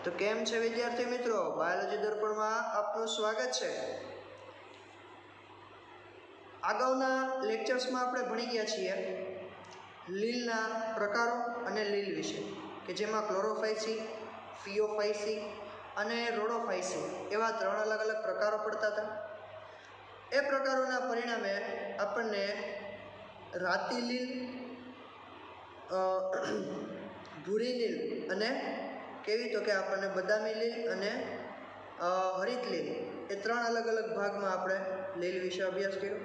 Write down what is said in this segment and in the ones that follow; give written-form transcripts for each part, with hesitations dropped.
તો કેમ છે વિદ્યાર્થી મિત્રો, બાયોલોજી દર્પણમાં આપનું સ્વાગત છે। અગાઉના લેક્ચર્સમાં આપણે ભણી ગયા છીએ લીલના પ્રકારો અને લીલ વિશે, કે જેમાં ક્લોરોફાઇસી, ફિયોફાઇસી અને રોડોફાઇસી એવા 3 અલગ અલગ પ્રકારો પડતા હતા। એ પ્રકારોના પરિણામે આપણને રાતી લીલ, ભૂરી લીલ અને કેવી તો કે આપણને બદામી લીલ અને હરિત લીલ, એ 3 અલગ અલગ ભાગમાં આપણે લીલ વિશે અભ્યાસ કર્યો।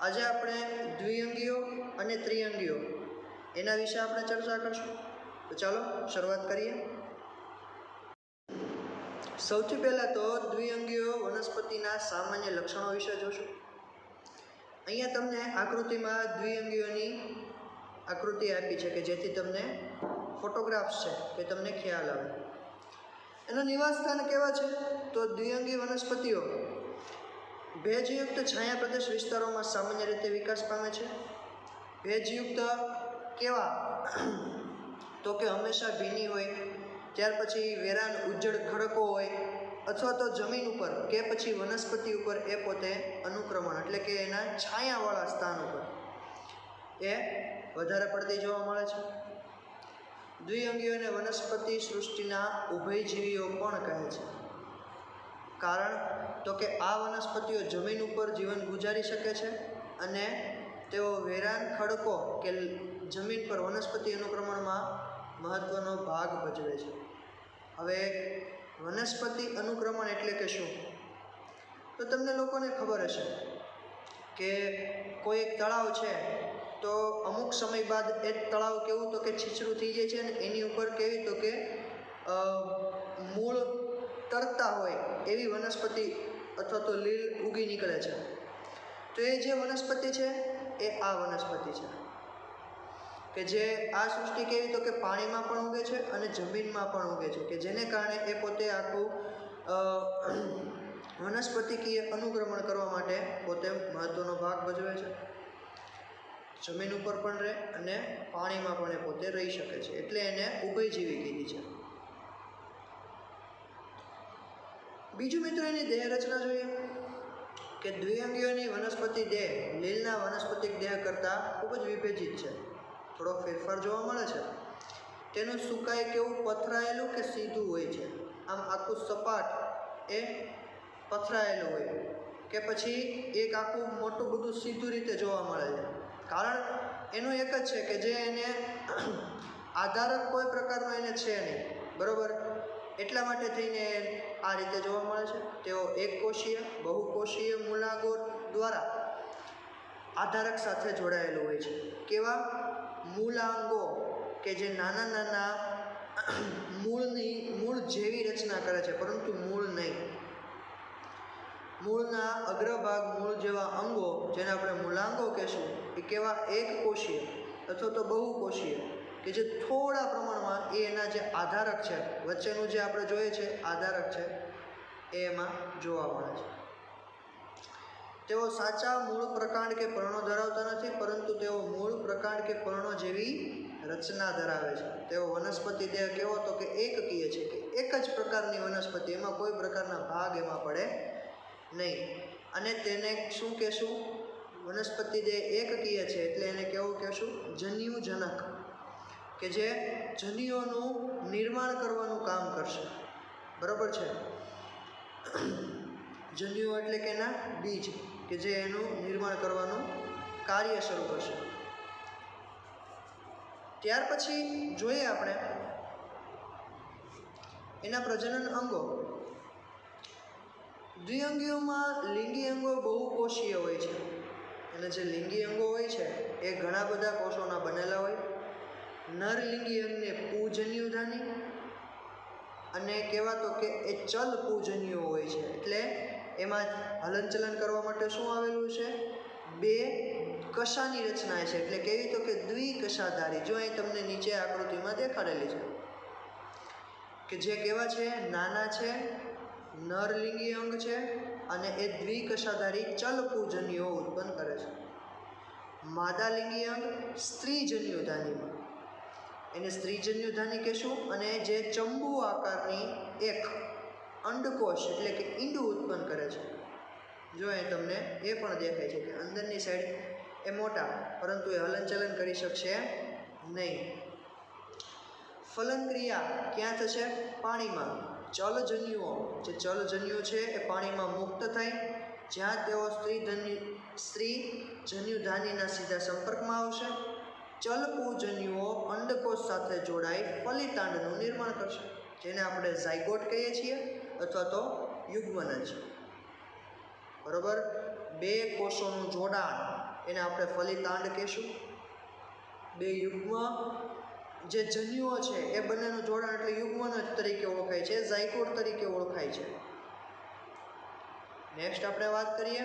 આજે આપણે દ્વિઅંગીઓ અને ત્રિઅંગીઓ એના વિશે આપણે ચર્ચા કરશું। તો ચાલો શરૂઆત કરીએ। સૌથી પહેલાં તો દ્વિઅંગીઓ વનસ્પતિના સામાન્ય લક્ષણો વિશે જોશું। અહીંયા તમને આકૃતિમાં દ્વિઅંગીઓની આકૃતિ આપી છે, કે જેથી તમને ફોટોગ્રાફ્સ છે કે તમને ખ્યાલ આવે। એનું નિવાસ સ્થાન કેવા છે? તો દ્વિઅંગી વનસ્પતિઓ ભેજયુક્ત છાયા પ્રદેશ વિસ્તારોમાં સામાન્ય રીતે વિકાસ પામે છે। ભેજયુક્ત કેવા? તો કે હંમેશા ભીની હોય, ત્યાર પછી વેરાન ઉજ્જડ ખડકો હોય, અથવા તો જમીન ઉપર કે પછી વનસ્પતિ ઉપર એ પોતે અનુક્રમણ એટલે કે એના છાયાવાળા સ્થાન ઉપર એ વધારે પડતી જોવા મળે છે। દ્વિઅંગીઓને વનસ્પતિ સૃષ્ટિના ઉભયજીવીઓ પણ કહે છે। કારણ તો કે આ વનસ્પતિઓ જમીન ઉપર જીવન ગુજારી શકે છે અને તેઓ વેરાન ખડકો કે જમીન પર વનસ્પતિ અનુક્રમણમાં મહત્વનો ભાગ ભજવે છે। હવે વનસ્પતિ અનુક્રમણ એટલે કે શું? તો તમને લોકોને ખબર હશે કે કોઈ એક તળાવ છે, તો અમુક સમય બાદ એ તળાવ કેવું તો કે છીછરું થઈ જાય છે અને એની ઉપર કેવી તો કે મૂળ તરતા હોય એવી વનસ્પતિ અથવા તો લીલ ઉગી નીકળે છે। તો એ જે વનસ્પતિ છે એ આ વનસ્પતિ છે, કે જે આ સૃષ્ટિ કેવી તો કે પાણીમાં પણ ઉગે છે અને જમીનમાં પણ ઉગે છે, કે જેને કારણે એ પોતે આખું વનસ્પતિકીય અનુક્રમણ કરવા માટે પોતે મહત્વનો ભાગ ભજવે છે। જમીન ઉપર પણ રહે અને પાણીમાં પણ એ પોતે રહી શકે છે, એટલે એને ઉભયજીવી કીધી છે। બીજું મિત્રો એની દેહ રચના જોઈએ, કે દ્વિઅંગીઓની વનસ્પતિ દેહ લીલના વનસ્પતિક દેહ કરતાં ખૂબ જ વિભેજિત છે। થોડો ફેરફાર જોવા મળે છે। તેનું સુકાય કેવું પથરાયેલું કે સીધું હોય છે, આમ આખું સપાટ એ પથરાયેલું હોય, કે પછી એક આખું મોટું બધું સીધું રીતે જોવા મળે છે। કારણ એનું એક જ છે કે જે એને આધારક કોઈ પ્રકારનો એને છે નહીં, બરાબર? એટલા માટે થઈને આ રીતે જોવા મળે છે। તેઓ એકકોષીય, બહુકોષીય મૂલાંગો દ્વારા આધારક સાથે જોડાયેલું હોય છે। કેવા મૂલાંગો? કે જે નાના નાના મૂળ જેવી રચના કરે છે, પરંતુ મૂળ નહીં। મૂળના અગ્રભાગ મૂળ જેવા અંગો, જેને આપણે મૂલાંગો કહેશું, એ કેવા એકકોષીય અથવા તો બહુકોષીય, કે જે થોડા પ્રમાણમાં એ એના જે આધારક છે, વચ્ચેનું જે આપણે જોઈએ છે આધારક છે, એ એમાં જોવા મળે છે। તેઓ સાચા મૂળ પ્રકાંડ કે પર્ણો ધરાવતા નથી, પરંતુ તેઓ મૂળ પ્રકાંડ કે પર્ણો જેવી રચના ધરાવે છે। તેઓ વનસ્પતિ દેહ કેવો તો કે એકકીય છે, કે એક જ પ્રકારની વનસ્પતિ, એમાં કોઈ પ્રકારના ભાગ એમાં પડે નહીં। અને તેને શું કહેશું? વનસ્પતિ દેહ એકકીય છે એટલે એને કેવું કહેશું? જન્યુજનક, કે જે જન્યુઓનું નિર્માણ કરવાનું કામ કરશે, બરાબર છે? જન્યુઓ એટલે કે એના બીજ, કે જે એનું નિર્માણ કરવાનું કાર્ય શરૂ કરશે। ત્યાર પછી જોઈએ આપણે એના પ્રજનન અંગો। દ્વિઅંગીઓમાં લિંગી અંગો બહુકોષીય હોય છે, અને જે લિંગી અંગો હોય છે એ ઘણા બધા કોષોના બનેલા હોય। નર લિંગી અંગને પૂજન્યુધાની અને કહેવાતો કે એ ચલ પૂજન્યો હોય છે, એટલે એમાં હલનચલન કરવા માટે શું આવેલું છે? 2 કશાની રચના છે, એટલે કેવી તો કે દ્વિકશાધારી। જો અહીં તમને નીચે આકૃતિમાં દેખાડેલી છે, કે જે કેવા છે? નાના છે, નરલિંગી અંગ છે અને એ દ્વિકશાધારી ચલ પૂજન્યો ઉત્પન્ન કરે છે। માદાલિંગી અંગ સ્ત્રીજન્યુધાનીમાં એને સ્ત્રીજન્યુધાની કહેશું. અને જે ચંબુ આકારની એક અંડકોષ એટલે કે ઈંડું ઉત્પન્ન કરે છે, જો એ તમને એ પણ દેખાય છે કે અંદરની સાઈડ એ મોટા, પરંતુ એ હલનચલન કરી શકશે નહીં. ફલનક્રિયા ક્યાં થશે? પાણીમાં. જલજન્યુઓ, જે જલજન્યુ છે એ પાણીમાં મુક્ત થાય, જ્યાં તેઓ સ્ત્રીજન્યુધાનીના સીધા સંપર્કમાં આવશે. ચલપુજન્યુઓ અંડકોષ સાથે જોડાઈ ફલિતાંડનું નિર્માણ કરશે, જેને આપણે ઝાયગોટ કહીએ છીએ અથવા તો યુગ્મનજ. બરોબર, બે કોષોનું જોડાણ એને આપણે ફલિતાંડ કહીશું. બે યુગ્મ જે જન્યુઓ છે એ બંનેનું જોડાણ એટલે યુગ્મનજ તરીકે ઓળખાય છે, ઝાયગોટ તરીકે ઓળખાય છે. નેક્સ્ટ આપણે વાત કરીએ,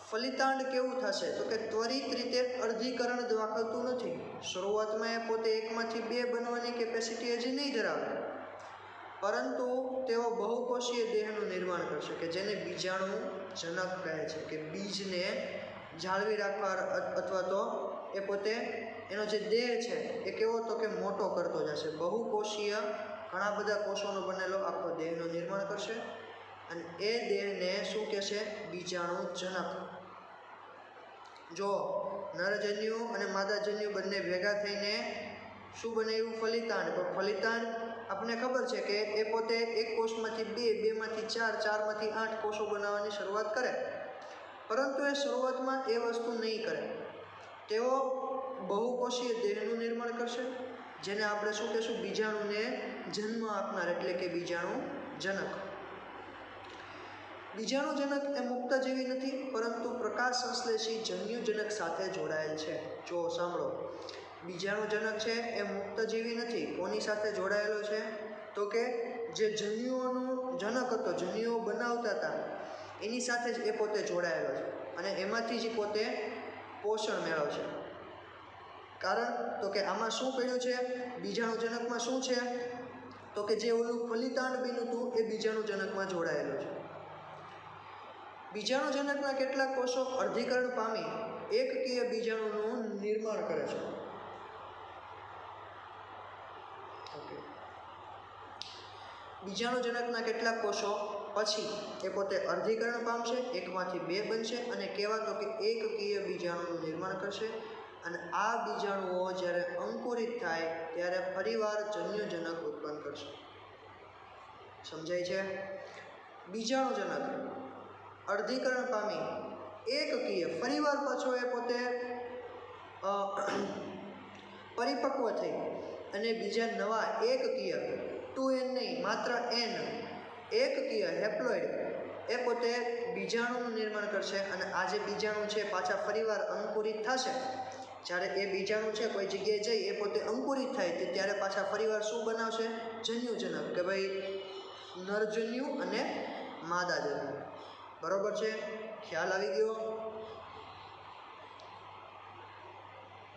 ફલિતાંડ કેવું થશે? તો કે ત્વરિત રીતે અર્ધીકરણ દાખવતું નથી. શરૂઆતમાં એ પોતે એકમાંથી બે બનવાની કેપેસિટી હજી નહીં ધરાવે, પરંતુ તેઓ બહુકોષીય દેહનું નિર્માણ કરશે કે જેને બીજાણુ જનક કહે છે, કે બીજને જાળવી રાખવા અથવા તો એ પોતે એનો જે દેહ છે એ કેવો તો કે મોટો કરતો જશે. બહુકોષીય ઘણા બધા કોષોનો બનેલો આખો દેહનું નિર્માણ કરશે અને એ દેહને શું કહેશે? બીજાણુ જનક. જો નરજન્યુ અને માદાજન્યુ બંને ભેગા થઈને શું બનાવ્યું? ફલિતાંડ. પણ ફલિતાંડ આપણને ખબર છે કે એ પોતે એક કોષમાંથી બે, બેમાંથી ચાર, ચારમાંથી 8 કોષો બનાવવાની શરૂઆત કરે, પરંતુ એ શરૂઆતમાં એ વસ્તુ નહીં કરે. તેઓ બહુકોષીય દેહનું નિર્માણ કરશે, જેને આપણે શું કહેશું? બીજાણુને જન્મ આપનાર એટલે કે બીજાણુ જનક. બીજાણુજનક એ મુક્તજીવી નથી, પરંતુ પ્રકાશ સંશ્લેષી જન્યુજનક સાથે જોડાયેલ છે. જો સાંભળો, બીજાણુજનક છે એ મુક્તજીવી નથી. કોની સાથે જોડાયેલો છે? તો કે જે જન્યુઓનું જનક હતો, જન્યુઓ બનાવતા હતા, એની સાથે જ એ પોતે જોડાયેલો છે અને એમાંથી જ પોતે પોષણ મેળવશે. કારણ તો કે આમાં શું પડ્યું છે? બીજાણુજનકમાં શું છે? તો કે જે ઓલું ફલિતાંડ બન્યું હતું એ બીજાણુજનકમાં જોડાયેલું છે. બીજાણુજનકના કેટલાક કોષો અર્ધીકરણ પામી એકકીય બીજાણુનું નિર્માણ કરે છે. બીજાણુજનકના કેટલાક કોષો પછી એ પોતે અર્ધીકરણ પામશે, એકમાંથી બે બનશે અને કહેવાતો કે એકકીય બીજાણુનું નિર્માણ કરશે. અને આ બીજાણુઓ જ્યારે અંકુરિત થાય ત્યારે ફરીવાર જન્યુજનક ઉત્પન્ન કરશે. સમજાય છે? બીજાણુજનક અર્ધીકરણ પામી એકકીય, ફરીવાર પાછો એ પોતે પરિપક્વ થઈ અને બીજા નવા એકકીય 2n નહીં, માત્ર n એકકીય હેપ્લોઇડ એ પોતે બીજાણુનું નિર્માણ કરશે. અને આ જે બીજાણુ છે પાછા ફરીવાર અંકુરિત થશે. જ્યારે એ બીજાણુ છે કોઈ જગ્યાએ જઈ એ પોતે અંકુરિત થાય ત્યારે પાછા ફરીવાર શું બનાવશે? જન્યુજનક, કે ભાઈ નરજન્યુ અને માદાજન્યુ. બરોબર છે? ખ્યાલ આવી ગયો?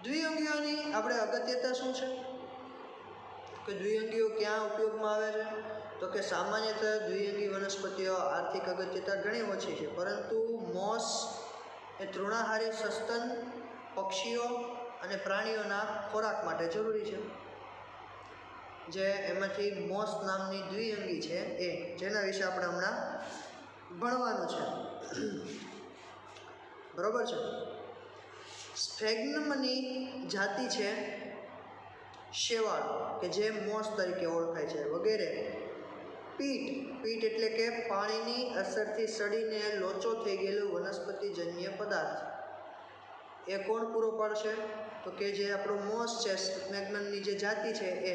દ્વિઅંગીઓની આપણે અગત્યતા શું છે? કે દ્વિઅંગીઓ ક્યાં ઉપયોગમાં આવે છે? તો કે સામાન્યતઃ દ્વિઅંગી વનસ્પતિઓ આર્થિક અગત્યતા ઘણી ઓછી છે, પરંતુ મોસ એ તૃણાહારી સસ્તન પક્ષીઓ અને પ્રાણીઓના ખોરાક માટે જરૂરી છે. જે એમાંથી મોસ નામની દ્વિઅંગી છે એ, જેના વિશે આપણે હમણાં ભણવાનું છે. બરોબર છે? સ્ફેગ્નમની જાતિ છે શેવાળ, કે જે મોસ તરીકે ઓળખાય છે, વગેરે. પીટ એટલે કે પાણીની અસરથી સડીને લોચો થઈ ગયેલું વનસ્પતિજન્ય પદાર્થ. એ કોણ પૂરો પાડશે? તો કે જે આપણો મોસ છે, સ્ફેગ્નમની જે જાતિ છે એ,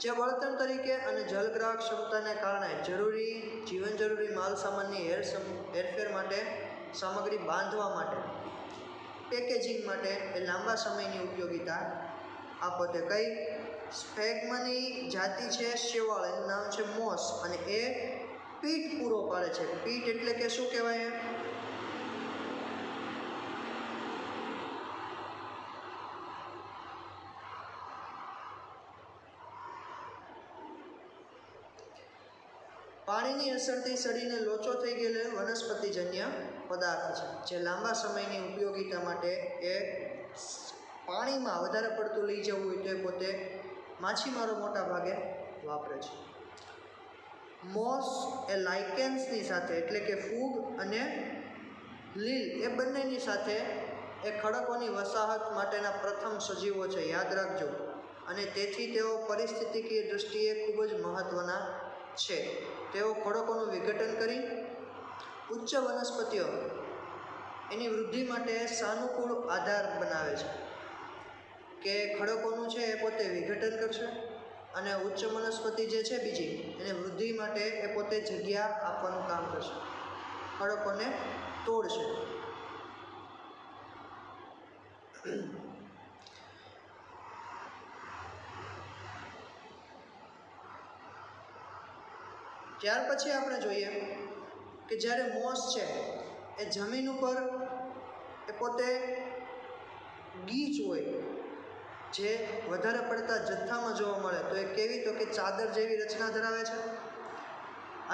જે બળતણ તરીકે અને જલગ્રાહક ક્ષમતાને કારણે જીવન જરૂરી માલ સામાનની હેરફેર માટે, સામગ્રી બાંધવા માટે, પેકેજિંગ માટે એ લાંબા સમયની ઉપયોગિતા આપે. કઈ? સ્ફેગ્મની જાતિ છે શેવાળ, એનું નામ છે મોસ, અને એ પીટ પૂરો પાડે છે. પીટ એટલે કે શું કહેવાય? પાણીની અસરથી સડીને લોચો થઈ ગયેલો વનસ્પતિજન્ય પદાર્થ છે, જે લાંબા સમયની ઉપયોગિતા માટે એ પાણીમાં વધારે પડતું લઈ જવું હોય તો એ પોતે માછીમારો મોટા ભાગે વાપરે છે. મોસ એ લાઇકેન્સની સાથે એટલે કે ફૂગ અને લીલ એ બંનેની સાથે એ ખડકોની વસાહત માટેના પ્રથમ સજીવો છે, યાદ રાખજો. અને તેથી તેઓ પરિસ્થિતિકીય દૃષ્ટિએ ખૂબ જ મહત્ત્વના છે. તેઓ ખડકોનું વિઘટન કરી ઉચ્ચ વનસ્પતિઓ એની વૃદ્ધિ માટે સાનુકૂળ આધાર બનાવે છે. કે ખડકોનું છે એ પોતે વિઘટન કરશે અને ઉચ્ચ વનસ્પતિ જે છે બીજી એને વૃદ્ધિ માટે એ પોતે જગ્યા આપવાનું કામ કરશે, ખડકોને તોડશે. ત્યાર પછી આપણે જોઈએ કે જ્યારે મોસ છે એ જમીન ઉપર એ પોતે ગીચ હોય જે વધારે પડતા જથ્થામાં જોવા મળે તો એ કેવી, તો કે ચાદર જેવી રચના ધરાવે છે.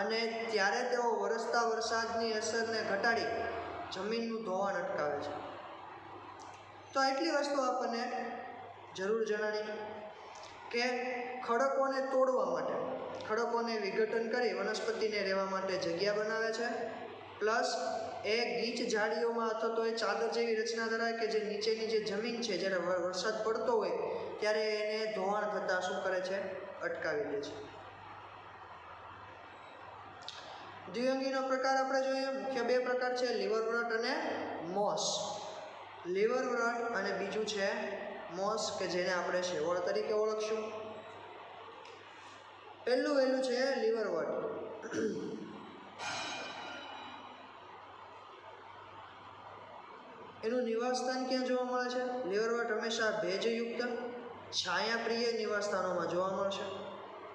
અને ત્યારે તેઓ વરસતા વરસાદની અસરને ઘટાડી જમીનનું ધોવાણ અટકાવે છે. તો આટલી વસ્તુ આપણને જરૂર જણાવી કે ખડકોને તોડવા માટે, ખડકોને વિઘટન કરી વનસ્પતિને રહેવા માટે જગ્યા બનાવે છે. પ્લસ એ ગીચ ઝાડીઓમાં અથવા તો એ ચાદર જેવી રચના ધરાવે કે જે નીચેની જે જમીન છે જ્યારે વરસાદ પડતો હોય ત્યારે એને ધોવાણ થતાં શું કરે છે, અટકાવી દે છે. દ્વિઅંગીનો પ્રકાર આપણે જોઈએ, મુખ્ય બે પ્રકાર છે, લીવરવર્ટ અને મોસ. લીવરવર્ટ અને બીજું છે મોસ કે જેને આપણે શેવાળ તરીકે ઓળખશું. પહેલું વહેલું છે લીવરવર્ટ. એનું નિવાસસ્થાન ક્યાં જોવા મળે છે? લીવરવર્ટ હંમેશા ભેજયુક્ત છાયાપ્રિય નિવાસસ્થાનોમાં જોવા મળશે.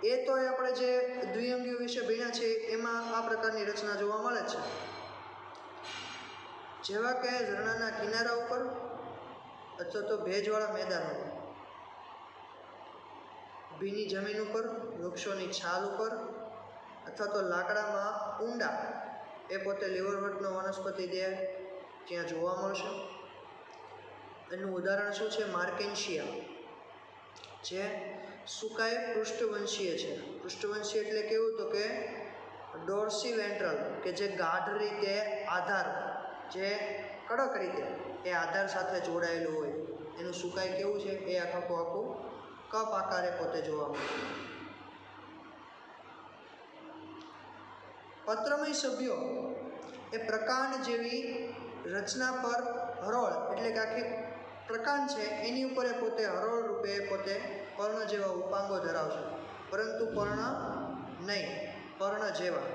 એ તો આપણે જે દ્વિઅંગીઓ વિશે ભણ્યા છે એમાં આ પ્રકારની રચના જોવા મળે છે, જેવા કે ઝરણાના કિનારા ઉપર અથવા તો ભેજવાળા મેદાનો, ભીની જમીન ઉપર, વૃક્ષોની છાલ ઉપર અથવા તો લાકડામાં ઊંડા એ પોતે લીવરવર્ટનો વનસ્પતિ દેહ ત્યાં જોવા મળશે. એનું ઉદાહરણ શું છે? માર્કેન્શિયા, જે સુકાય પૃષ્ઠવંશીય છે. પૃષ્ઠવંશીય એટલે કેવું, તો કે ડોર્સી વેન્ટ્રલ, કે જે ગાઢ રીતે આધાર, જે કડક રીતે એ આધાર સાથે જોડાયેલું હોય, એનું સુકાય કેવું છે, એ આખું કપ આકારે પોતે જોવા મળે. પત્રમય સભ્યો એ પ્રકાંડ જેવી રચના પર હરોળ એટલે કે આખી પ્રકાંડ છે એની ઉપર એ પોતે હરોળ રૂપે પોતે પર્ણ જેવા ઉપાંગો ધરાવશે, પરંતુ પર્ણ નહીં, પર્ણ જેવા.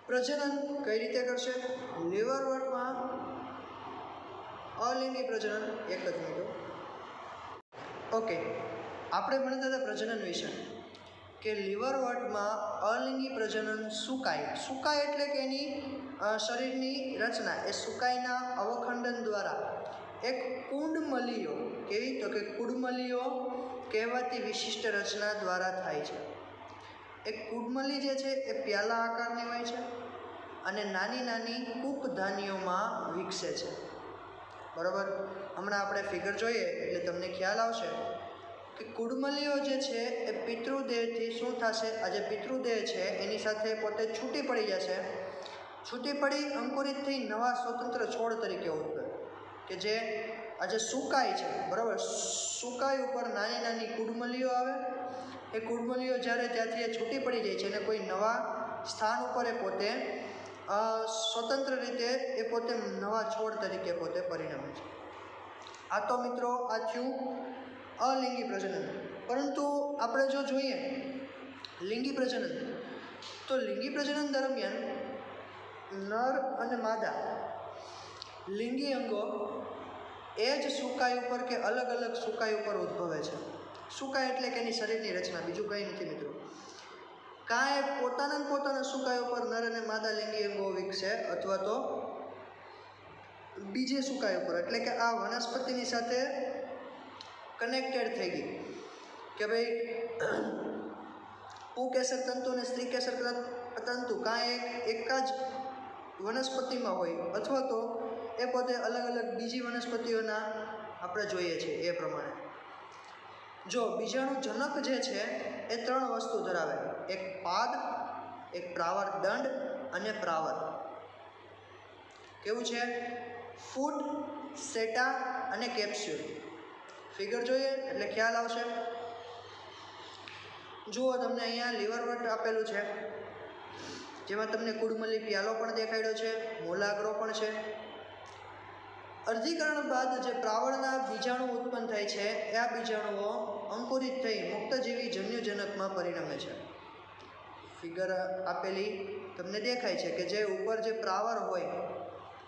પ્રજનન કઈ રીતે કરશે? લીવરવર્ટમાં અલિંગી પ્રજનન. એક જ મિનિટ. ઓકે, આપણે ભણતા હતા પ્રજનન વિશે કે લીવરવર્ટમાં અલિંગી પ્રજનન સુકાય એટલે કે એની શરીરની રચના એ સુકાઈના અવખંડન દ્વારા એક કુંડમલીઓ, કેવી, તો કે કુડમલીઓ કહેવાતી વિશિષ્ટ રચના દ્વારા થાય છે. એક કુડમલી જે છે એ પ્યાલા આકારની હોય છે અને નાની નાની કૂપધાનીઓમાં વિકસે છે. બરાબર, હમણાં આપણે ફિગર જોઈએ એટલે તમને ખ્યાલ આવશે કે કુડમલીઓ જે છે એ પિતૃદેહથી શું થશે, આ જે પિતૃદેહ છે એની સાથે પોતે છૂટી પડી જશે. છૂટી પડી અંકુરિત થઈ નવા સ્વતંત્ર છોડ તરીકે ઉદ્ભવે, કે જે આજે સુકાય છે. બરાબર, સુકાય ઉપર નાની નાની કુડમલીઓ આવે. એ કુડમલીઓ જ્યારે ત્યાંથી એ છૂટી પડી જાય છે અને કોઈ નવા સ્થાન ઉપર એ પોતે સ્વતંત્ર રીતે એ પોતે નવા છોડ તરીકે પોતે પરિણમે છે. આ તો મિત્રો આ થયું અલિંગી પ્રજનન. પરંતુ આપણે જો જોઈએ લિંગી પ્રજનન, તો લિંગી પ્રજનન દરમિયાન નર અને માદા લિંગી અંગો એ જ સુકાઈ ઉપર કે અલગ અલગ સુકાઈ ઉપર ઉદ્ભવે છે. સુકાઈ એટલે કે એની શરીરની રચના, બીજું કંઈ નથી મિત્રો. કાંઈ પોતાના સુકાઈ ઉપર નર અને માદા લિંગી અંગો વિકસે અથવા તો બીજે સુકાઈ ઉપર, એટલે કે આ વનસ્પતિની સાથે કનેક્ટેડ થઈ ગઈ કે ભાઈ પુંકેસર તંતુ અને સ્ત્રી કેસર તંતુ કાંઈ એક જ વનસ્પતિમાં હોય અથવા તો એ પોતે અલગ અલગ બીજી વનસ્પતિઓના આપણે જોઈએ છીએ એ પ્રમાણે. જો બીજાણુજનક જે છે એ 3 વસ્તુ ધરાવે, એક પાદ, એક પ્રાવર દંડ અને પ્રાવર. કેવું છે? ફૂટ, સેટા અને કેપ્સ્યુલ. ફિગર જોઈએ એટલે ખ્યાલ આવશે. જુઓ, તમને અહીંયા લીવરવર્ટ આપેલું છે, જેમાં તમને કુડમલી પ્યાલો પણ દેખાડ્યો છે, મૂલાગ્રો પણ છે. અર્ધીકરણ બાદ જે પ્રાવળના બીજાણુ ઉત્પન્ન થાય છે એ આ બીજાણુઓ અંકુરિત થઈ મુક્તજીવી જન્યુજનકમાં પરિણમે છે. ફિગર આપેલી તમને દેખાય છે કે જે ઉપર જે પ્રાવર હોય,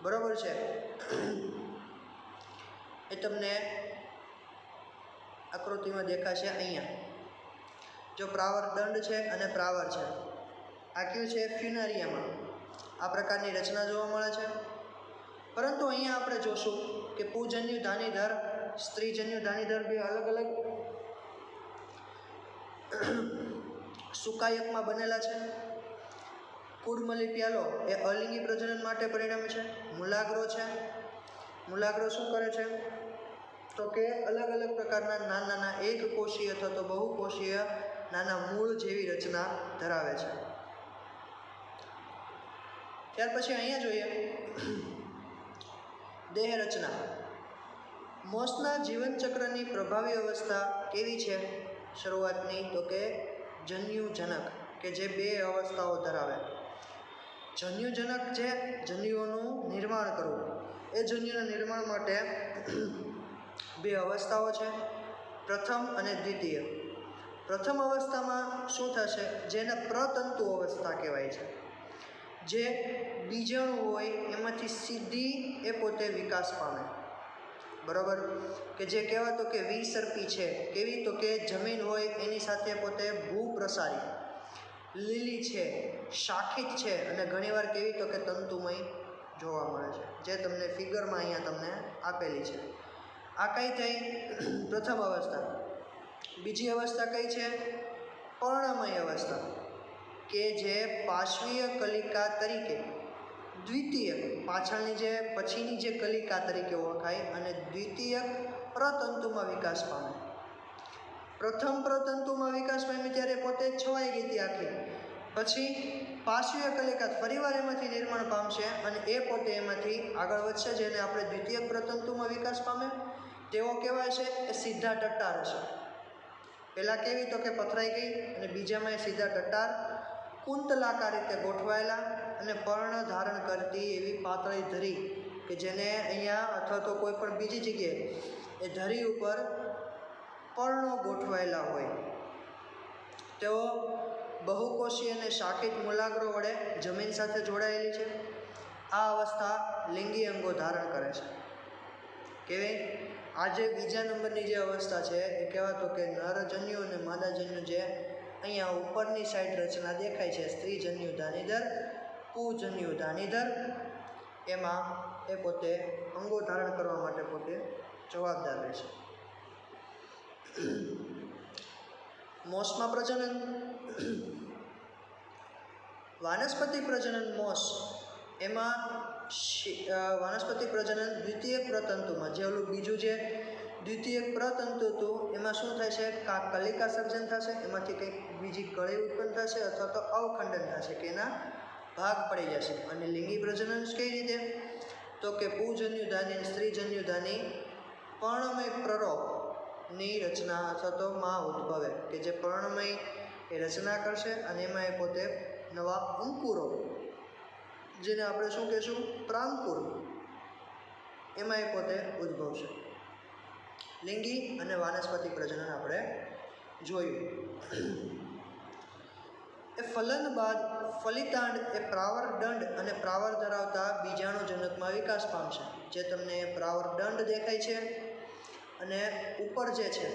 બરોબર છે, એ તમને આકૃતિમાં દેખાશે અહીંયા. જો પ્રાવર દંડ છે અને પ્રાવર છે, આ કયું છે? ફ્યુનારિયામાં આ પ્રકારની રચના જોવા મળે છે. પરંતુ અહીંયા આપણે જોશું કે પુજન્યુ ધાનીધર, સ્ત્રીજન્યુ ધાનીધર બે અલગ અલગ સુકાયકમાં બનેલા છે. કુડમલી પ્યાલો એ અલિંગી પ્રજનન માટે પરિણમે છે. મૂલાગ્રો છે, મૂલાગ્રો શું કરે છે તો કે અલગ અલગ પ્રકારના નાના નાના એક કોષીય અથવા તો બહુકોષીય નાના મૂળ જેવી રચના ધરાવે છે. ત્યાર પછી અહીંયા જોઈએ દેહ રચના. મોસના જીવનચક્રની પ્રભાવી અવસ્થા કેવી છે શરૂઆતની? તો કે જન્યુજનક, કે જે 2 અવસ્થાઓ ધરાવે. જન્યુજનક છે જન્યુઓનું નિર્માણ કરવું. એ જન્યુના નિર્માણ માટે 2 અવસ્થાઓ છે, પ્રથમ અને દ્વિતીય. પ્રથમ અવસ્થામાં શું થશે? જેને પ્રતંતુ અવસ્થા કહેવાય છે. જે બીજાણુ હોય એમાંથી સીધી એ પોતે વિકાસ પામે, બરાબર, કે જે કહેવાતો કે વિસર્પી છે. કેવી? તો કે જમીન હોય એની સાથે પોતે ભૂપ્રસારી, લીલી છે, શાખિત છે અને ઘણીવાર કેવી? તો કે તંતુમય જોવા મળે છે, જે તમને ફિગરમાં અહીંયા તમને આપેલી છે. આ કઈ થઈ? પ્રથમ અવસ્થા. બીજી અવસ્થા કઈ છે? પર્ણમય અવસ્થા, કે જે પાર્શ્વીય કલિકા તરીકે, દ્વિતીય પાછળની જે પછીની જે કલિકા તરીકે ઓળખાય અને દ્વિતીય પ્રતંતુમાં વિકાસ પામે. પ્રથમ પ્રતંતુમાં વિકાસ પામી ત્યારે પોતે છવાઈ ગઈ હતી આખી. પછી પાર્શ્વીય કલિકા ફરીવાર એમાંથી નિર્માણ પામશે અને એ પોતે એમાંથી આગળ વધશે, જેને આપણે દ્વિતીય પ્રતંતુમાં વિકાસ પામે તેઓ કહેવાય છે. એ સીધા ટટ્ટાર હશે. પહેલાં કેવી? તો કે પથરાઈ ગઈ અને બીજામાં એ સીધા ટટ્ટાર કુંતલાકાર રીતે ગોઠવાયેલા અને પર્ણ ધારણ કરતી એવી પાતળી ધરી, કે જેને અહીંયા અથવા તો કોઈ પણ બીજી જગ્યાએ એ ધરી ઉપર પર્ણો ગોઠવાયેલા હોય. તેઓ બહુકોષી અને શાખિત મૂલાગ્રો વડે જમીન સાથે જોડાયેલી છે. આ અવસ્થા લિંગી અંગો ધારણ કરે છે. કેવી? આ જે બીજા નંબરની જે અવસ્થા છે એ કહેવાતો કે નરજન્યુ અને માદાજન્યુ જે અહીંયા ઉપરની સાઈડ રચના દેખાય છે, સ્ત્રીજન્યુ ધાનીધર, પુજન્યુ ધાનીધર, એમાં એ પોતે અંગો ધારણ કરવા માટે પોતે જવાબદાર રહે છે. મોસમાં પ્રજનન. વાનસ્પતિક પ્રજનન મોસ, એમાં વાનસ્પતિક પ્રજનન દ્વિતીયક પ્રતંતુમાં, જે ઓલું બીજું જે દ્વિતીયક પ્રતંતુ હતું એમાં શું થાય છે? કલિકા સર્જન થશે, એમાંથી કંઈક બીજી કળી ઉત્પન્ન થશે અથવા તો અવખંડન થશે, કે એના ભાગ પડી જશે. અને લિંગી પ્રજનન કઈ રીતે? તો કે પુજન્યુધાની, સ્ત્રીજન્યુધાની પર્ણમય પ્રરોપની રચના અથવા તો માં ઉદ્ભવે, કે જે પર્ણમય એ રચના કરશે અને એમાં એ પોતે નવા અંકુરો, જેને આપણે શું કહેશું? પ્રાંકુર, એમાં એ પોતે ઉદ્ભવશે. લિંગી અને વાનસ્પતિક પ્રજનન આપણે જોયું. એ ફલન બાદ ફલિતાંડ એ પ્રાવર દંડ અને પ્રાવર ધરાવતા બીજાણુજનકમાં વિકાસ પામશે. જે તમને પ્રાવર દંડ દેખાય છે અને ઉપર જે છે,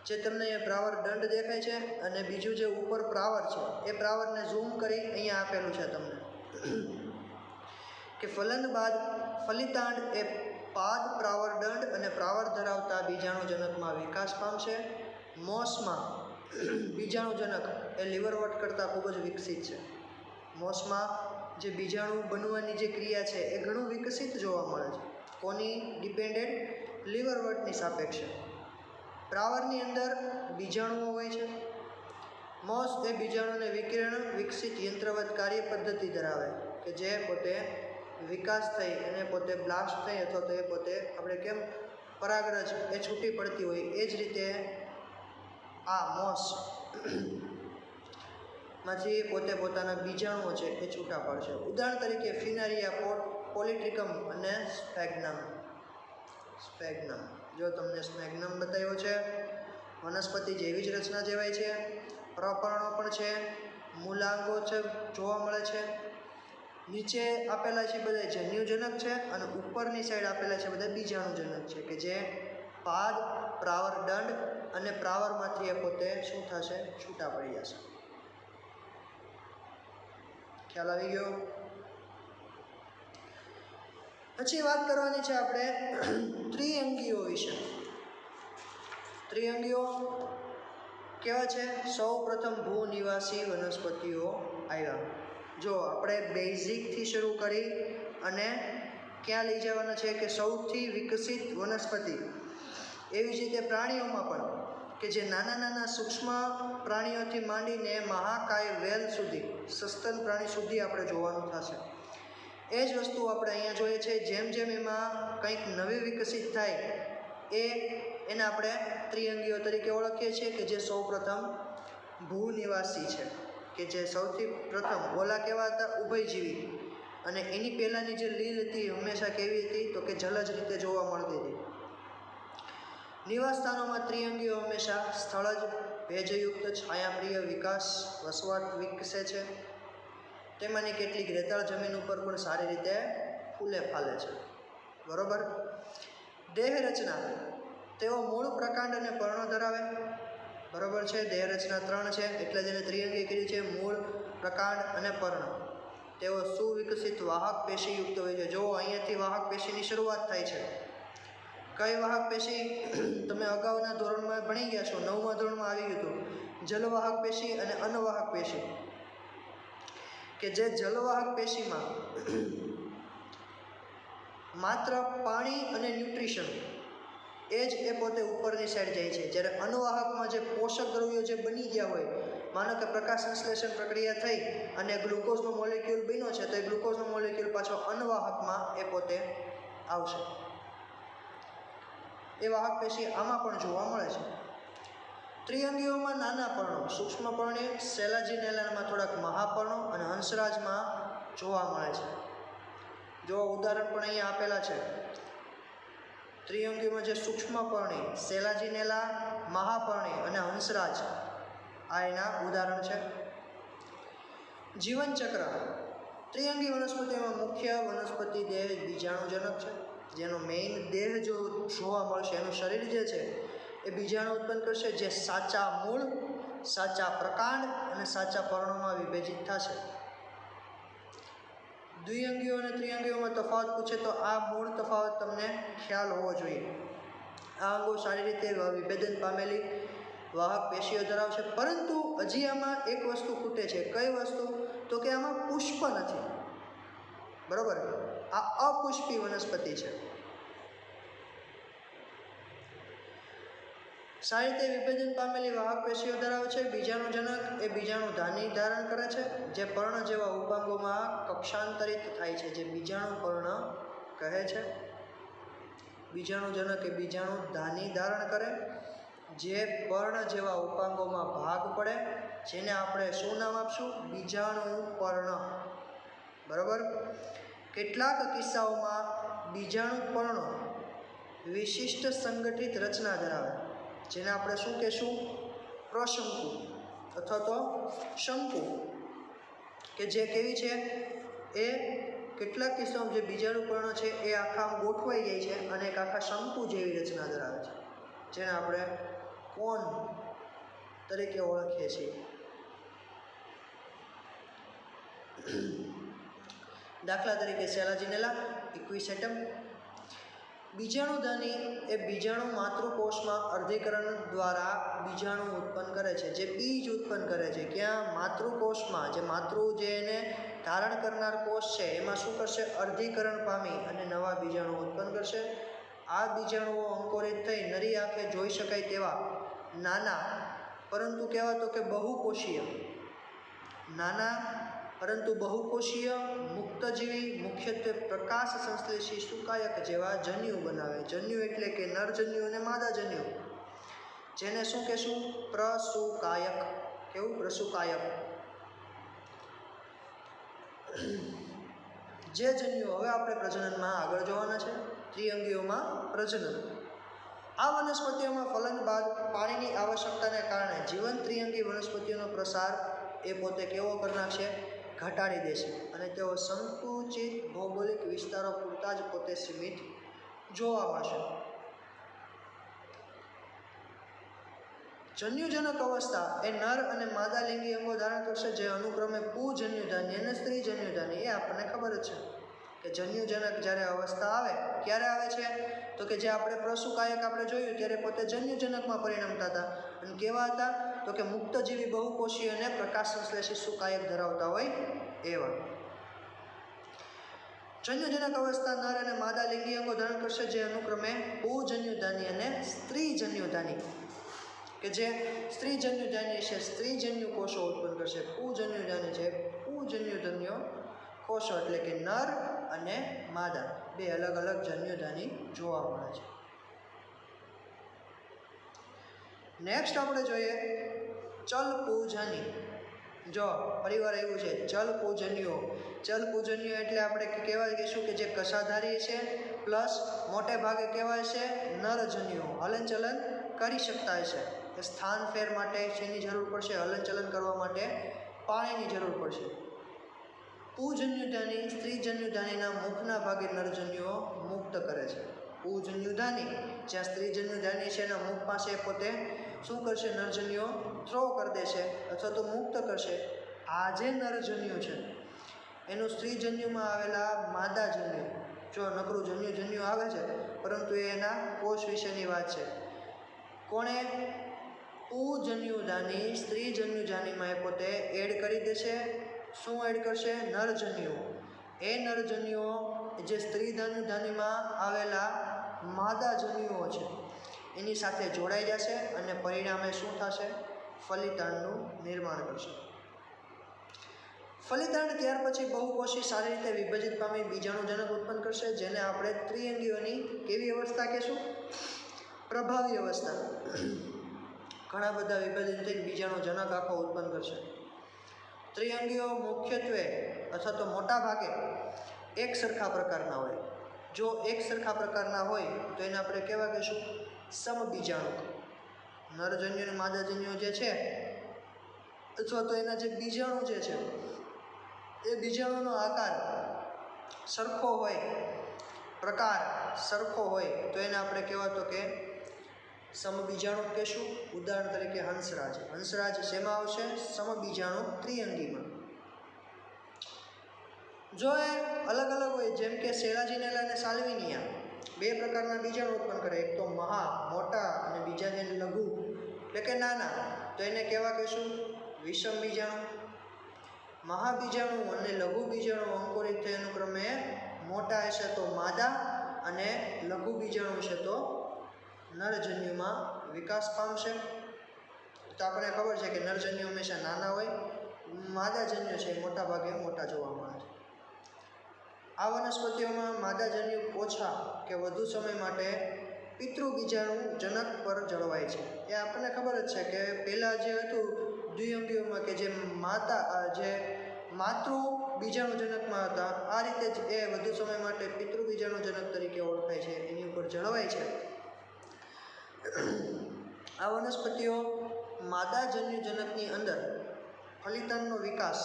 જે તમને પ્રાવર દંડ દેખાય છે અને બીજું જે ઉપર પ્રાવર છે એ પ્રાવરને ઝૂમ કરી અહીંયા આપેલું છે તમને, કે ફલન બાદ ફલિતાંડ એ પાદ પ્રાવરદંડ અને પ્રાવર ધરાવતા બીજાણુજનકમાં વિકાસ પામશે. મોસમાં બીજાણુજનક એ લીવરવટ કરતાં ખૂબ જ વિકસિત છે. મોસમાં જે બીજાણુ બનવાની જે ક્રિયા છે એ ઘણું વિકસિત જોવા મળે છે. કોની ડિપેન્ડેડ? લીવરવટની સાપેક્ષે. પ્રાવરની અંદર બીજાણુઓ હોય છે. મોસ એ બીજાણુને વિકિરણ વિકસિત યંત્રવત કાર્ય પદ્ધતિ ધરાવે કે જે પોતે વિકાસ થઈ અને પોતે બ્લાસ્ટ થઈ અથવા તો એ પોતે આપણે કેમ પરાગરજ એ છૂટી પડતી હોય એ જ રીતે આ મોસ માંથી પોતે પોતાના બીજાણુઓ છે એ છૂટા પાડશે. ઉદાહરણ તરીકે ફિનારિયા, પોલિટ્રિકમ અને સ્ફેગ્નમ. જો તમને સ્ફેગ્નમ બતાવ્યો છે, વનસ્પતિ જેવી જ રચના જેવાય છે, પ્રપર્ણો પણ છે, મૂલાંગો છે જોવા મળે છે. નીચે આપેલા છે બધા જન્યુજનક છે અને ઉપરની સાઈડ આપેલા છે બધા બીજાણુજનક છે કે જે પાદ, પ્રાવર દંડ અને પ્રાવરમાંથી એ પોતે શું થશે? છૂટા પડી જશે. ખ્યાલ આવી ગયો? પછી વાત કરવાની છે આપણે ત્રિઅંગીઓ વિશે. ત્રિઅંગીઓ કેવા છે? સૌ પ્રથમ ભૂનિવાસી વનસ્પતિઓ આવ્યા. જો આપણે બેઝિકથી શરૂ કરી અને ક્યાં લઈ જવાના છે કે સૌથી વિકસિત વનસ્પતિ. એવી જ રીતે પ્રાણીઓમાં પણ કે જે નાના નાના સૂક્ષ્મ પ્રાણીઓથી માંડીને મહાકાય વેલ સુધી, સસ્તન પ્રાણી સુધી આપણે જોવાનું થશે. એ જ વસ્તુ આપણે અહીંયા જોઈએ છે. જેમ જેમ એમાં કંઈક નવી વિકસિત થાય એને આપણે ત્રિઅંગીઓ તરીકે ઓળખીએ છીએ કે જે સૌ પ્રથમ ભૂનિવાસી છે કે જે સૌથી પ્રથમ ઓલા કેવા હતા? ઉભયજીવી. અને એની પહેલાંની જે લીલ હતી હંમેશા કેવી હતી? તો કે જલજ રીતે જોવા મળતી હતી. નિવાસ સ્થાનોમાં ત્રિઅંગીઓ હંમેશા સ્થળજ, ભેજયુક્ત, છાયાપ્રિય વિકાસ વસવાટ વિકસે છે. તેમાંની કેટલીક રેતાળ જમીન ઉપર પણ સારી રીતે ફૂલે ફાલે છે. બરોબર. દેહ રચના, તેઓ મૂળ, પ્રકાંડ અને પર્ણ ધરાવે. બરોબર છે. દેહ રચના 3 છે એટલે જેને ત્રિઅંગી કરી છે. મૂળ, પ્રકાંડ અને પર્ણ. તેઓ સુવિકસિત વાહક પેશીયુક્ત હોય છે. જો અહીંયાથી વાહક પેશીની શરૂઆત થાય છે. કઈ વાહક પેશી? તમે અગાઉના ધોરણમાં ભણી ગયા છો, 9મા ધોરણમાં આવી ગયું હતું. જલવાહક પેશી અને અન્નવાહક પેશી. કે જે જલવાહક પેશીમાં માત્ર પાણી અને ન્યુટ્રિશન એ પોતે ઉપરની સાઈડ જાય છે. જ્યારે અન્નવાહકમાં જે પોષક દ્રવ્યો જે બની ગયા હોય, માનો કે પ્રકાશ સંશ્લેષણ પ્રક્રિયા થઈ અને ગ્લુકોઝનો મોલેક્યુલ બન્યો છે તો એ ગ્લુકોઝનો મોલેક્યુલ પાછો અન્નવાહકમાં એ પોતે આવશે. એ વાહક પેશી આમાં પણ જોવા મળે છે. ત્રિઅંગીઓમાં નાના પર્ણો, સૂક્ષ્મ પર્ણી સેલાજીનેલામાં થોડાક મહાપર્ણો અને હંસરાજમાં જોવા મળે છે. જો ઉદાહરણ પણ અહીંયા આપેલા છે. ત્રિઅંગીઓમાં જે સૂક્ષ્મ પર્ણી સેલાજીનેલા, મહાપર્ણી અને હંસરાજ આ એના ઉદાહરણ છે. જીવનચક્ર. ત્રિઅંગી વનસ્પતિઓમાં મુખ્ય વનસ્પતિ દેહ બીજાણુજનક છે. જેનો મેઇન દેહ જો જોવા મળશે, એનું શરીર જે છે એ બીજાણુ ઉત્પન્ન કરશે જે સાચા મૂળ, સાચા પ્રકાંડ અને સાચા પર્ણોમાં વિભાજિત થશે. દ્વિઅંગીઓ અને ત્રિઅંગીઓમાં તફાવત પૂછે તો આ મૂળ તફાવત તમને ખ્યાલ હોવો જોઈએ. આ અંગો સારી રીતે વિભેદન પામેલી વાહક પેશીઓ ધરાવશે, પરંતુ હજી આમાં એક વસ્તુ ખૂટે છે. કઈ વસ્તુ? તો કે આમાં પુષ્પ નથી. બરોબર. આ અપુષ્પી વનસ્પતિ છે. સારી રીતે વિભેદન પામેલી વાહક પેશીઓ ધરાવે છે. બીજાણુજનક એ બીજાણુ ધાની ધારણ કરે છે જે પર્ણ જેવા ઉપાંગોમાં કક્ષાંતરિત થાય છે, જે બીજાણુ પર્ણ કહે છે. બીજાણુજનક એ બીજાણુ ધાની ધારણ કરે જે પર્ણ જેવા ઉપાંગોમાં ભાગ પડે, જેને આપણે શું નામ આપશું? બીજાણુ પર્ણ. બરોબર. કેટલાક કિસ્સાઓમાં બીજાણુ પર્ણો વિશિષ્ટ સંગઠિત રચના ધરાવે, જેને આપણે શું કહેશું? પ્રશંકુ અથવા તો શંકુ. કે જે કેવી છે? એ કેટલાક કિસ્સાઓમાં જે બીજાણુ પર્ણ છે એ આખા ગોઠવાઈ જાય છે અને એક આખા શંકુ જેવી રચના ધરાવે છે, જેને આપણે કોન તરીકે ઓળખીએ છીએ. દાખલા તરીકે સેલાજીનેલા, ઇક્વિસેટમ. બીજાણુધની એ બીજાણુ માતૃકોષમાં અર્ધીકરણ દ્વારા બીજાણુ ઉત્પન્ન કરે છે, જે બીજ ઉત્પન્ન કરે છે. ક્યાં? માતૃકોષમાં. જે માતૃ જે એને ધારણ કરનાર કોષ છે એમાં શું કરશે? અર્ધીકરણ પામી અને નવા બીજાણુ ઉત્પન્ન કરશે. આ બીજાણુઓ અંકુરિત થઈ નરી આંખે જોઈ શકાય તેવા નાના પરંતુ કેવા તો કે બહુકોષીય, નાના પરંતુ બહુકોષીય મુક્તજીવી, મુખ્યત્વે પ્રકાશ સંશ્લેષી સુકાયક જેવા જન્યુ બનાવે. જન્યુ એટલે કે નરજન્યુ અને માદાજન્યુ, જેને શું કહેશું? પ્રસુકાયક. કેવું? પ્રસુકાયક. જે જન્યુઓ હવે આપણે પ્રજનનમાં આગળ જોવાના છે. ત્રિઅંગીઓમાં પ્રજનન. આ વનસ્પતિઓમાં ફલન બાદ પાણીની આવશ્યકતાને કારણે જીવંત ત્રિઅંગી વનસ્પતિઓનો પ્રસાર એ પોતે કેવો કરી નાખશે? ઘટાડી દેશે અને તેઓ સંકુચિત ભૌગોલિક વિસ્તારો પૂરતા જ પોતે સીમિત જોવા મળશે. જન્યુજનક અવસ્થા એ નર અને માદા લિંગી અંગો ધારણ કરશે, જે અનુક્રમે પુજન્યુધાની અને સ્ત્રીજન્યુધાની. એ આપણને ખબર જ છે કે જન્યુજનક જ્યારે અવસ્થા આવે ક્યારે આવે છે તો કે જે આપણે પ્રસુકાયક આપણે જોયું ત્યારે પોતે જન્યુજનકમાં પરિણમતા હતા. અને કેવા હતા તો કે મુક્તજીવી, બહુકોષીય અને પ્રકાશ સંશ્લેષી સુકાયક ધરાવતા હોય એવા. જન્યુજનક અવસ્થા નર અને માદા લિંગી અંગો ધારણ કરશે, જે અનુક્રમે પુજન્યુધાની અને સ્ત્રીજન્યુધાની, કે જે સ્ત્રીજન્યુધાની છે સ્ત્રીજન્યુ કોષો ઉત્પન્ન કરશે. પુજન્યુધાની છે પુજન્યુધન્ય કોષો, એટલે કે નર અને માદા બે અલગ અલગ જન્યુધાની જોવા મળે છે. નેક્સ્ટ આપણે જોઈએ ચલપુજની. જો પરિવાર આવ્યું છે ચલપુજન્યો. ચલપુજન્યો એટલે આપણે કહેવાય કહીશું કે જે કશાધારી છે પ્લસ મોટે ભાગે કહેવાય છે નરજન્યો, હલનચલન કરી શકતા હશે. સ્થાન ફેર માટે શેની જરૂર પડશે? હલનચલન કરવા માટે પાણીની જરૂર પડશે. પુજન્યુધાની સ્ત્રીજન્યુધાનીના મુખના ભાગે નરજન્યુઓ મુક્ત કરે છે. પુજન્યુધાની જ્યાં સ્ત્રીજન્યુધાની છે એના મુખ પાસે પોતે શું કરશે? નરજન્યુઓ થ્રો કરી દેશે અથવા તો મુક્ત કરશે. આ જે નરજન્યુ છે એનું સ્ત્રીજન્યુમાં આવેલા માદાજન્યુ, જો નકરું જન્યુ આવે છે પરંતુ એ એના કોષ વિશેની વાત છે. કોણે? પુજન્યુધાની સ્ત્રીજન્યુધાનીમાં એ પોતે એડ કરી દેશે. શું એડ કરશે? નરજન્યુઓ. એ નરજન્યુઓ જે સ્ત્રીજન્યુધાનીમાં આવેલા માદાજન્યુઓ છે એની સાથે જોડાઈ જશે અને પરિણામે શું થશે? ફલિતાંડનું નિર્માણ કરશે. ફલિતાંડ ત્યાર પછી બહુકોષી સારી રીતે વિભાજિત પામી બીજાણુજનક ઉત્પન્ન કરશે, જેને આપણે ત્રિઅંગીઓની કેવી અવસ્થા કહેશું? પ્રભાવી અવસ્થા. ઘણા બધા વિભાજન થઈ બીજાણુજનક આખો ઉત્પન્ન કરશે. ત્રિઅંગીઓ મુખ્યત્વે અથવા તો મોટા ભાગે એક સરખા પ્રકારના હોય. જો એક સરખા પ્રકારના હોય તો એને આપણે કેવા કહીશું? સમબીજાણુક. નરજન્યુ અને માદાજન્યુ જે છે અથવા તો એના જે બીજાણુ જે છે એ બીજાણુનો આકાર સરખો હોય, પ્રકાર સરખો હોય તો એને આપણે કહેવાતો કે સમબીજાણુક કહેશું. ઉદાહરણ તરીકે હંસરાજ. હંસરાજ શેમાં આવશે? સમબીજાણુક ત્રિઅંગીમાં. જો એ અલગ અલગ હોય જેમ કે સેલાજીનેલા અને સાલ્વિનિયા બે પ્રકારના બીજાણુ ઉત્પન્ન કરે, એક તો મોટા અને બીજા છે લઘુ એટલે કે નાના, તો એને કેવા કહીશું? વિષમ બીજાણુ. મહાબીજાણુ અને લઘુ બીજાણુ અંકુરિત થઈ અનુક્રમે મોટા હશે તો માદા અને લઘુ બીજાણુ છે તો નરજન્યુમાં વિકાસ પામશે. તો આપણને ખબર છે કે નરજન્યુ હંમેશા નાના હોય, માદાજન્યુ છે મોટા ભાગે મોટા જોવા મળે છે. આ વનસ્પતિઓમાં માદાજન્યુ ઓછા કે વધુ સમય માટે પિતૃબીજાણુ જનક પર જળવાય છે. એ આપણને ખબર જ છે કે પહેલાં જે હતું દ્વિઅંગીઓમાં કે જે માતૃ બીજાણુજનકમાં હતા, આ રીતે જ એ વધુ સમય માટે પિતૃબીજાણુજનક તરીકે ઓળખાય છે, એની ઉપર જળવાય છે. આ વનસ્પતિઓ માદાજન્યુજનકની અંદર ફલિતાંડનો વિકાસ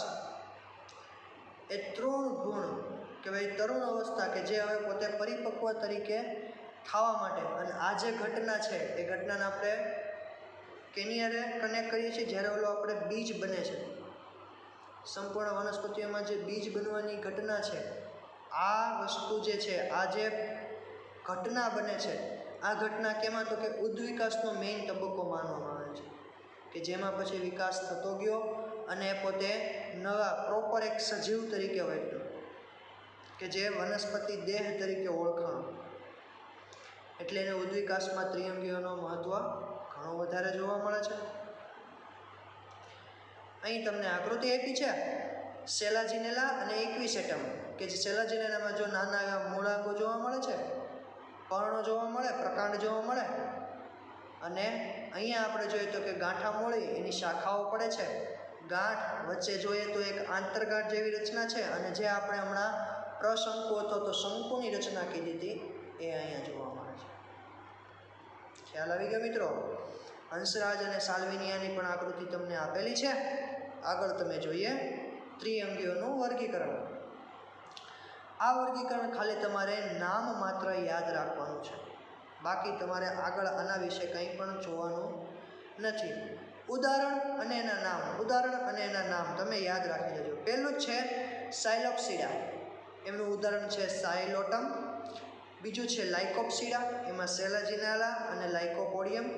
એ તૃણભ્રૂણ કે ભાઈ તરુણ અવસ્થા કે જે હવે પોતે પરિપક્વ તરીકે થવા માટે, અને આ જે ઘટના છે એ ઘટનાને આપણે કેની હારે કનેક્ટ કરીએ છીએ? જ્યારે ઓલો આપણે બીજ બને છે. સંપૂર્ણ વનસ્પતિઓમાં જે બીજ બનવાની ઘટના છે, આ વસ્તુ જે છે, આ જે ઘટના બને છે, આ ઘટના કેમાં તો કે ઉદ્વિકાસનો મેઇન તબક્કો માનવામાં આવે છે, કે જેમાં પછી વિકાસ થતો ગયો અને પોતે નવા પ્રોપર એક સજીવ તરીકે વર્ત્યો, કે જે વનસ્પતિ દેહ તરીકે ઓળખાણ. એટલે એને ઉદ્વિકાસમાં ત્રિઅંગીઓનો મહત્વ ઘણો વધારે જોવા મળે છે. અહીં તમને આકૃતિ આપી છે સેલાજિનેલા અને ઇક્વિસેટમ, કે જે સેલાજિનેલામાં જો નાના એવા મૂળાંગો જોવા મળે છે, પર્ણો જોવા મળે, પ્રકાંડ જોવા મળે, અને અહીંયા આપણે જોઈએ તો કે ગાંઠા મૂળી એની શાખાઓ પડે છે. ગાંઠ વચ્ચે જોઈએ તો એક આંતરગાંઠ જેવી રચના છે, અને જે આપણે હમણાં પ્રશંકુ અથવા તો શંકુની રચના કીધી હતી એ અહીંયા જોવા મળે છે. ખ્યાલ આવી ગયો મિત્રો? હંસરાજ અને સાલ્વિનિયાની પણ આકૃતિ તમને આપેલી છે. આગળ તમે જોઈએ ત્રિઅંગીઓનું વર્ગીકરણ. આ વર્ગીકરણ ખાલી તમારે નામ માત્ર યાદ રાખવાનું છે, બાકી તમારે આગળ આના વિશે કંઈ પણ જોવાનું નથી. ઉદાહરણ અને એના નામ, ઉદાહરણ અને એના નામ તમે યાદ રાખી લેજો. પહેલું જ છે સાયલોપ્સિડા, એમનું ઉદાહરણ છે સાયલોટમ. બીજું છે લાઇકોપ્સિડા, એમાં સેલાજિનાલા અને લાઇકોપોડિયમ.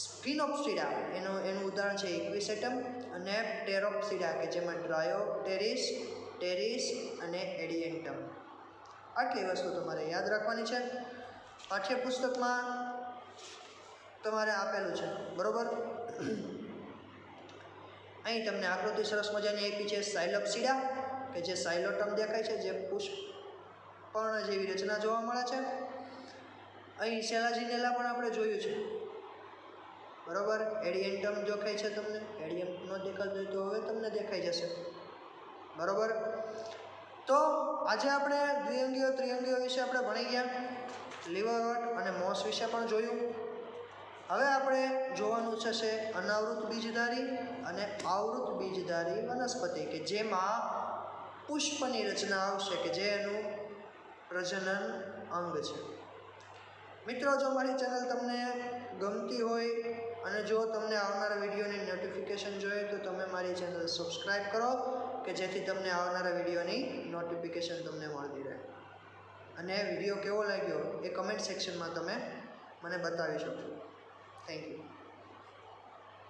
સ્ફિનોપ્સિડા એનું ઉદાહરણ છે ઇક્વિસેટમ, અને ટેરોપ્સિડા કે જેમાં ડ્રાયોટેરિસ, ટેરિસ અને એડિયન્ટમ. આટલી વસ્તુ તમારે યાદ રાખવાની છે. પાઠ્યપુસ્તકમાં તમારે આપેલું છે, બરોબર? અહીં તમને આકૃતિ સરસ મજાની આપી છે સાયલોપ્સિડા, કે જે સાયલોટમ દેખાય છે, જે પુષ્પ પર્ણ જેવી રચના જોવા મળે છે. અહીં સેલાજિનેલા પણ આપણે જોયું છે, બરોબર? એડિયન્ટમ દેખાય છે તમને, એડિયમ ન દેખાતું હોય તો હવે તમને દેખાઈ જશે, બરોબર? તો આજે આપણે દ્વિઅંગીઓ ત્રિઅંગીઓ વિશે આપણે ભણી ગયા, લીવરવર્ટ અને મોસ વિશે પણ જોયું. હવે આપણે જોવાનું છે અનાવૃત બીજધારી અને આવૃત બીજધારી વનસ્પતિ, કે જેમાં પુષ્પની રચના આવશે, કે જે એનું પ્રજનન અંગ છે. મિત્રો, જો મારી ચેનલ તમને ગમતી હોય અને જો તમને આવનારા વિડીયોની નોટિફિકેશન જોઈએ તો તમે મારી ચેનલ સબસ્ક્રાઈબ કરો, કે જેથી તમને આવનારા વિડીયોની નોટિફિકેશન તમને મળતી રહે. અને વિડીયો કેવો લાગ્યો એ કમેન્ટ સેક્શનમાં તમે મને બતાવી શકો. Thank you.